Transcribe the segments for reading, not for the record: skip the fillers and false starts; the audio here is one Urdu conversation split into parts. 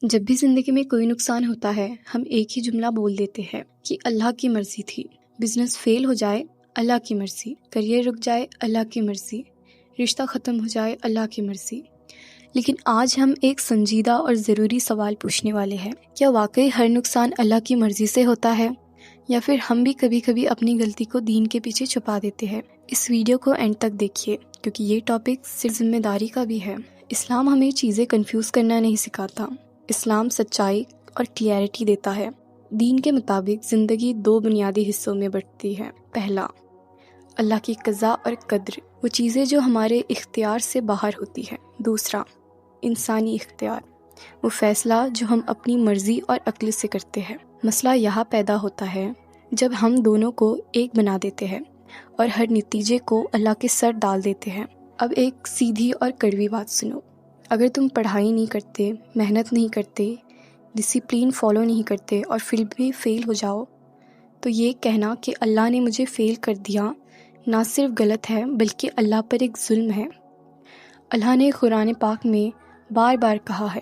جب بھی زندگی میں کوئی نقصان ہوتا ہے ہم ایک ہی جملہ بول دیتے ہیں کہ اللہ کی مرضی تھی۔ بزنس فیل ہو جائے اللہ کی مرضی، کریئر رک جائے اللہ کی مرضی، رشتہ ختم ہو جائے اللہ کی مرضی۔ لیکن آج ہم ایک سنجیدہ اور ضروری سوال پوچھنے والے ہیں، کیا واقعی ہر نقصان اللہ کی مرضی سے ہوتا ہے، یا پھر ہم بھی کبھی کبھی اپنی غلطی کو دین کے پیچھے چھپا دیتے ہیں؟ اس ویڈیو کو اینڈ تک دیکھیے کیونکہ یہ ٹاپک صرف ذمہ داری کا بھی ہے۔ اسلام ہمیں چیزیں کنفیوز کرنا نہیں سکھاتا، اسلام سچائی اور کلیئرٹی دیتا ہے۔ دین کے مطابق زندگی دو بنیادی حصوں میں بٹتی ہے۔ پہلا، اللہ کی قضاء اور قدر، وہ چیزیں جو ہمارے اختیار سے باہر ہوتی ہیں۔ دوسرا، انسانی اختیار، وہ فیصلہ جو ہم اپنی مرضی اور عقل سے کرتے ہیں۔ مسئلہ یہاں پیدا ہوتا ہے جب ہم دونوں کو ایک بنا دیتے ہیں اور ہر نتیجے کو اللہ کے سر ڈال دیتے ہیں۔ اب ایک سیدھی اور کڑوی بات سنو، اگر تم پڑھائی نہیں کرتے، محنت نہیں کرتے، ڈسپلین فالو نہیں کرتے اور پھر بھی فیل ہو جاؤ، تو یہ کہنا کہ اللہ نے مجھے فیل کر دیا نہ صرف غلط ہے بلکہ اللہ پر ایک ظلم ہے۔ اللہ نے قرآن پاک میں بار بار کہا ہے،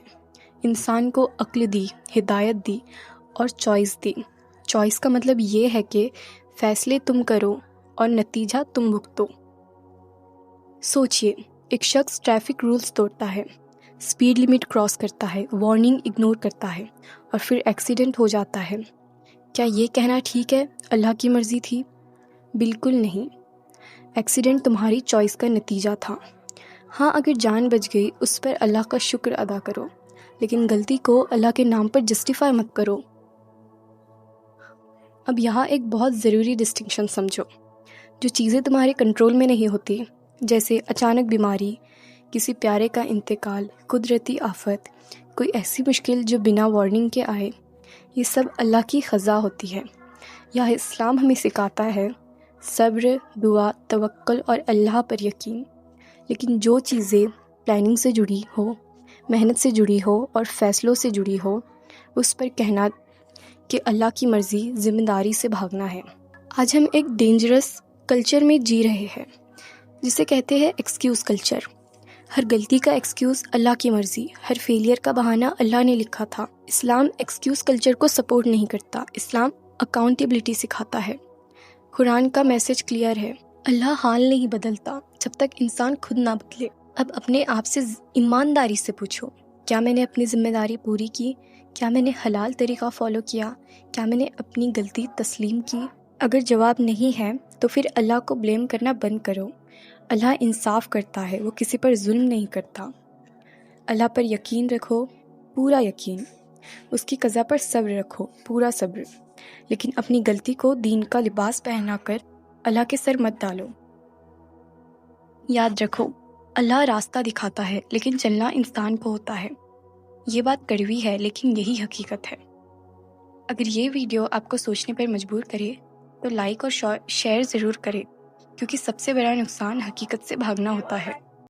انسان کو عقل دی، ہدایت دی اور چوائس دی۔ چوائس کا مطلب یہ ہے کہ فیصلے تم کرو اور نتیجہ تم بھگتو۔ سوچئے، ایک شخص ٹریفک رولز توڑتا ہے، سپیڈ لمٹ کراس کرتا ہے، وارننگ اگنور کرتا ہے اور پھر ایکسیڈنٹ ہو جاتا ہے۔ کیا یہ کہنا ٹھیک ہے اللہ کی مرضی تھی؟ بالکل نہیں۔ ایکسیڈنٹ تمہاری چوائس کا نتیجہ تھا۔ ہاں، اگر جان بچ گئی اس پر اللہ کا شکر ادا کرو، لیکن غلطی کو اللہ کے نام پر جسٹیفائی مت کرو۔ اب یہاں ایک بہت ضروری ڈسٹنکشن سمجھو، جو چیزیں تمہارے کنٹرول میں نہیں ہوتی، جیسے اچانک بیماری، کسی پیارے کا انتقال، قدرتی آفت، کوئی ایسی مشکل جو بنا وارننگ کے آئے، یہ سب اللہ کی قضا ہوتی ہے۔ یہ اسلام ہمیں سکھاتا ہے صبر، دعا، توکل اور اللہ پر یقین۔ لیکن جو چیزیں پلاننگ سے جڑی ہو، محنت سے جڑی ہو اور فیصلوں سے جڑی ہو، اس پر کہنا کہ اللہ کی مرضی ذمہ داری سے بھاگنا ہے۔ آج ہم ایک ڈینجرس کلچر میں جی رہے ہیں جسے کہتے ہیں ایکسکیوز کلچر۔ ہر غلطی کا ایکسکیوز اللہ کی مرضی، ہر فیلئر کا بہانہ اللہ نے لکھا تھا۔ اسلام ایکسکیوز کلچر کو سپورٹ نہیں کرتا، اسلام اکاؤنٹیبلٹی سکھاتا ہے۔ قرآن کا میسج کلیئر ہے، اللہ حال نہیں بدلتا جب تک انسان خود نہ بدلے۔ اب اپنے آپ سے ایمانداری سے پوچھو، کیا میں نے اپنی ذمہ داری پوری کی؟ کیا میں نے حلال طریقہ فالو کیا؟ کیا میں نے اپنی غلطی تسلیم کی؟ اگر جواب نہیں ہے تو پھر اللہ کو بلیم کرنا بند کرو۔ اللہ انصاف کرتا ہے، وہ کسی پر ظلم نہیں کرتا۔ اللہ پر یقین رکھو، پورا یقین۔ اس کی قضا پر صبر رکھو، پورا صبر۔ لیکن اپنی غلطی کو دین کا لباس پہنا کر اللہ کے سر مت ڈالو۔ یاد رکھو، اللہ راستہ دکھاتا ہے لیکن چلنا انسان کو ہوتا ہے۔ یہ بات کڑوی ہے لیکن یہی حقیقت ہے۔ اگر یہ ویڈیو آپ کو سوچنے پر مجبور کرے تو لائک اور شیئر ضرور کریں، کیونکہ سب سے بڑا نقصان حقیقت سے بھاگنا ہوتا ہے۔